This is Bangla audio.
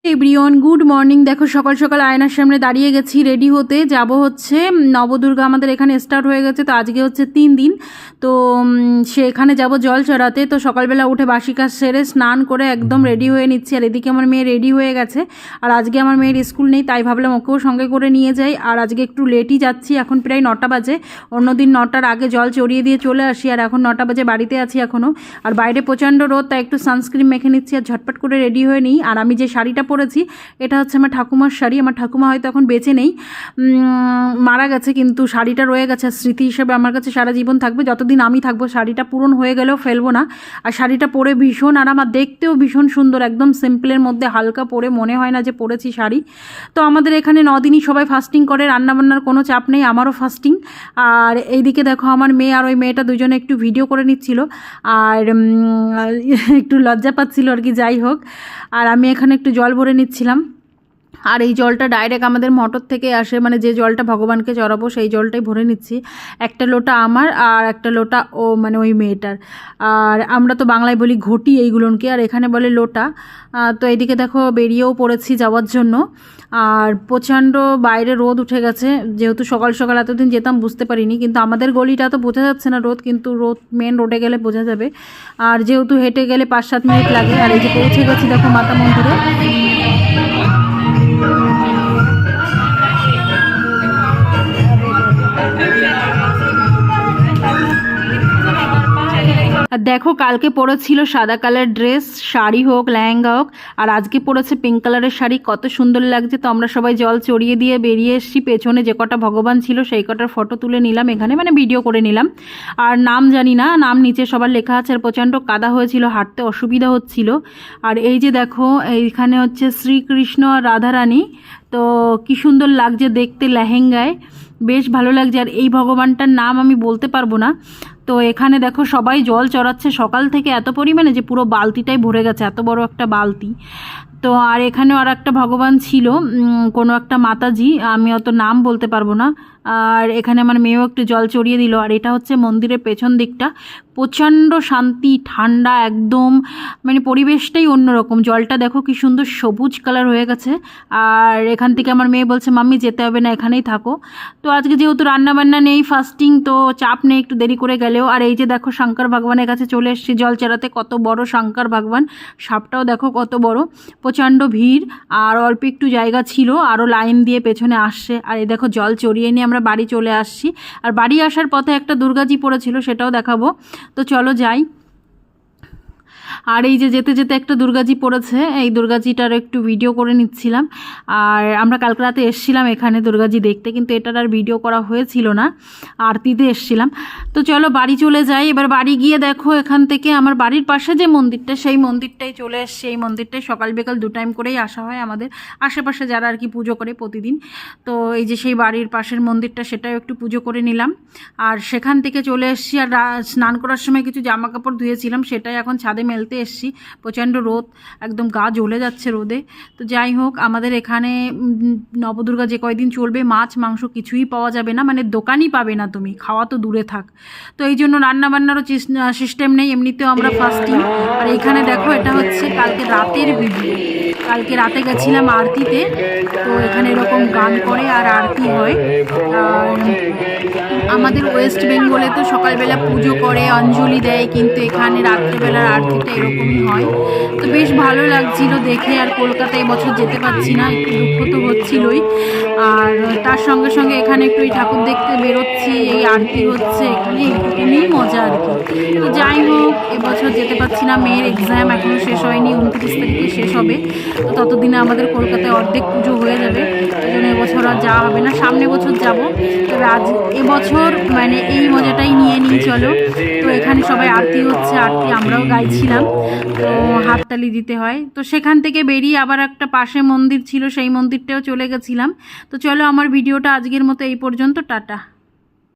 Everyone good morning. দেখো সকাল সকাল আয়নার সামনে দাঁড়িয়ে গেছি রেডি হতে যাব হচ্ছে নবদুর্গা। আমাদের এখানে স্টার্ট হয়ে গেছে, তো আজকে হচ্ছে 3 দিন। তো সেখানে যাব জল চড়াতে। তো সকালবেলা উঠে বাসি কাজ সেরে স্নান করে একদম রেডি হয়ে নিচ্ছি। আর এদিকে আমার মেয়ে রেডি হয়ে গেছে। আর আজকে আমার মেয়ের স্কুল নেই, তাই ভাবলাম ওকেও সঙ্গে করে নিয়ে যাই। আর আজকে একটু লেটই যাচ্ছি, এখন প্রায় 9টা বাজে। অন্যদিন 9টার আগে জল চড়িয়ে দিয়ে চলে আসি, আর এখন 9টা বাজে বাড়িতে আছি এখনও। আর বাইরে প্রচণ্ড রোদ, তাই একটু সানস্ক্রিন মেখে নিচ্ছি আর ঝটপট করে রেডি হয়ে নিই। আর আমি যে শাড়িটা পরেছি এটা হচ্ছে আমার ঠাকুমার শাড়ি। আমার ঠাকুমা হয়তো এখন বেঁচে নেই, মারা গেছে, কিন্তু শাড়িটা রয়ে গেছে স্মৃতি হিসেবে আমার কাছে সারা জীবন থাকবে। যতদিন আমি থাকবো শাড়িটা পূরণ হয়ে গেলেও ফেলবো না। আর শাড়িটা পরে ভীষণ আর আমার দেখতেও ভীষণ সুন্দর, একদম সিম্পলের মধ্যে হালকা পরে মনে হয় না যে পরেছি শাড়ি। তো আমাদের এখানে 9 দিনই সবাই ফাস্টিং করে, রান্নাবান্নার কোনো চাপ নেই, আমারও ফাস্টিং। আর এইদিকে দেখো আমার মেয়ে আর ওই মেয়েটা দুজনে একটু ভিডিও করে নিচ্ছিল, আর একটু লজ্জা পাচ্ছিল আর কি, যাই হোক। আর আমি এখানে একটু জল ভরে নিচ্ছিলাম। আর এই জলটা ডাইরেক্ট আমাদের মোটর থেকে আসে, মানে যে জলটা ভগবানকে চড়াবো সেই জলটাই ভরে নিচ্ছি। একটা লোটা আমার আর একটা লোটা মানে ওই মেয়েটার। আর আমরা তো বাংলায় বলি ঘটি এইগুলোকে, আর এখানে বলে লোটা। তো এইদিকে দেখো বেরিয়েও পড়েছি যাওয়ার জন্য। আর প্রচণ্ড বাইরে রোদ উঠে গেছে, যেহেতু সকাল সকাল এতদিন যেতাম বুঝতে পারিনি, কিন্তু আমাদের গলিটা তো বোঝা যাচ্ছে না রোদ, কিন্তু রোদ মেন রোডে গেলে বোঝা যাবে। আর যেহেতু হেঁটে গেলে 5-7 মিনিট লাগে। আর এই যে পৌঁছে গেছি দেখো মাতা মন্দিরে। আর দেখো কালকে পরেছিল সাদা কালার ড্রেস, শাড়ি হোক লেহেঙ্গা হোক, আর আজকে পরেছে পিঙ্ক কালারের শাড়ি। কত সুন্দর লাগছে। তো আমরা সবাই জল চড়িয়ে দিয়ে বেরিয়ে এসেছি। পেছনে যে কটা ভগবান ছিল সেই কটার ফটো তুলে নিলাম এখানে, মানে ভিডিও করে নিলাম। আর নাম জানি না, নাম নিচে সবার লেখা আছে। আর প্রচণ্ড কাদা হয়েছিল, হাঁটতে অসুবিধা হচ্ছিল। আর এই যে দেখো এইখানে হচ্ছে শ্রীকৃষ্ণ আর রাধারানী। তো কি সুন্দর লাগছে দেখতে লেহেঙ্গায়, বেশ ভালো লাগছে। আর এই ভগবানটার নাম আমি বলতে পারবো না। তো এখানে দেখো সবাই জল চড়াচ্ছে সকাল থেকে এত পরিমাণে যে পুরো বালতিটাই ভরে গেছে, এত বড় একটা বালতি। তো আর এখানেও আর একটা ভগবান ছিল, কোনো একটা মাতাজি, আমি অত নাম বলতে পারবো না। আর এখানে আমার মেয়েও একটু জল চড়িয়ে দিল। আর এটা হচ্ছে মন্দিরের পেছন দিকটা, প্রচণ্ড শান্তি, ঠান্ডা একদম, মানে পরিবেশটাই অন্যরকম। জলটা দেখো কি সুন্দর সবুজ কালার হয়ে গেছে। আর এখান থেকে আমার মেয়ে বলছে মাম্মি যেতে হবে না, এখানেই থাকো। তো আজকে যেহেতু রান্নাবান্না নেই, ফাস্টিং, তো চাপ নেই, একটু দেরি করে গেলেও। আর এই যে দেখো শঙ্কর ভগবানের কাছে চলে এসেছি জল চড়াতে। কত বড় শঙ্কর ভগবান, সাপটাও দেখো কত বড়। প্রচণ্ড ভিড়, আর অল্প একটু জায়গা ছিল, আরও লাইন দিয়ে পেছনে আসছে। আর এই দেখো জল চড়িয়ে নিয়ে আমরা বাড়ি চলে আসছি। আর বাড়ি আসার পথে একটা দুর্গাজি পড়েছিল, সেটাও দেখাবো। তো চলো যাই। আর এই যে যেতে যেতে একটা দুর্গাজি পড়েছে, এই দুর্গাজিটার একটু ভিডিও করে নিচ্ছিলাম। আর আমরা কালকে রাতে এসেছিলাম এখানে দুর্গাজি দেখতে, কিন্তু এটার আর ভিডিও করা হয়েছিল না, আরতিতে এসেছিলাম। তো চলো বাড়ি চলে যাই। এবার বাড়ি গিয়ে দেখো এখান থেকে আমার বাড়ির পাশে যে মন্দিরটা, সেই মন্দিরটাই চলে এসছে। এই মন্দিরটাই সকাল বিকাল 2 টাইম করেই আসা হয় আমাদের আশেপাশে যারা আর কি পুজো করে প্রতিদিন। তো এই যে সেই বাড়ির পাশের মন্দিরটা, সেটাও একটু পুজো করে নিলাম। আর সেখান থেকে চলে এসেছি। আর স্নান করার সময় কিছু জামা কাপড় ধুয়েছিলাম, সেটাই এখন ছাদে মেলতে এসেছি। প্রচণ্ড রোদ, একদম গা জ্বলে যাচ্ছে রোদে। তো যাই হোক, আমাদের এখানে নবদুর্গা যে কয়দিন চলবে মাছ মাংস কিছুই পাওয়া যাবে না, মানে দোকানই পাবে না তুমি, খাওয়া তো দূরে থাক। তো এই জন্য রান্নাবান্নারও সিস্টেম নেই, এমনিতেও আমরা ফাস্টিং। আর এইখানে দেখো এটা হচ্ছে কালকে রাতের ভিডিও। কালকে রাতে গেছিলাম আরতিতে, তো এখানে এরকম গান করে আর আরতি হয়। আর আমাদের ওয়েস্ট বেঙ্গলে তো সকালবেলা পুজো করে অঞ্জলি দেয়, কিন্তু এখানে রাত্রিবেলার আরতিটা এরকমই হয়। তো বেশ ভালো লাগছিল দেখে। আর কলকাতায় এবছর যেতে পারছি না, একটু দুঃখ তো হচ্ছিলই। আর তার সঙ্গে সঙ্গে এখানে একটু এই ঠাকুর দেখতে বেরোচ্ছি, এই আরতি হচ্ছে এখানে, একটুকুনি মজা আর কি। তো যাই হোক, এবছর যেতে পারছি না, মেয়ের এক্সাম এখনও শেষ হয়নি, 29 তারিখে শেষ হবে। তো ততদিনে আমাদের কলকাতায় অর্ধেক পুজো হয়ে যাবে, ওই জন্য এবছর আর যাওয়া হবে না, সামনে বছর যাব। তবে এবছর মানে এই মজাটাই নিয়ে নিই চলো। তো এখানে সবাই আরতি হচ্ছে, আরতি আমরাও গাইছিলাম, তো হাততালি দিতে হয়। তো সেখান থেকে বেরিয়ে আবার একটা পাশে মন্দির ছিল, সেই মন্দিরটাও চলে গেছিলাম। তো চলো আমার ভিডিওটা আজকের মতো এই পর্যন্ত, টাটা।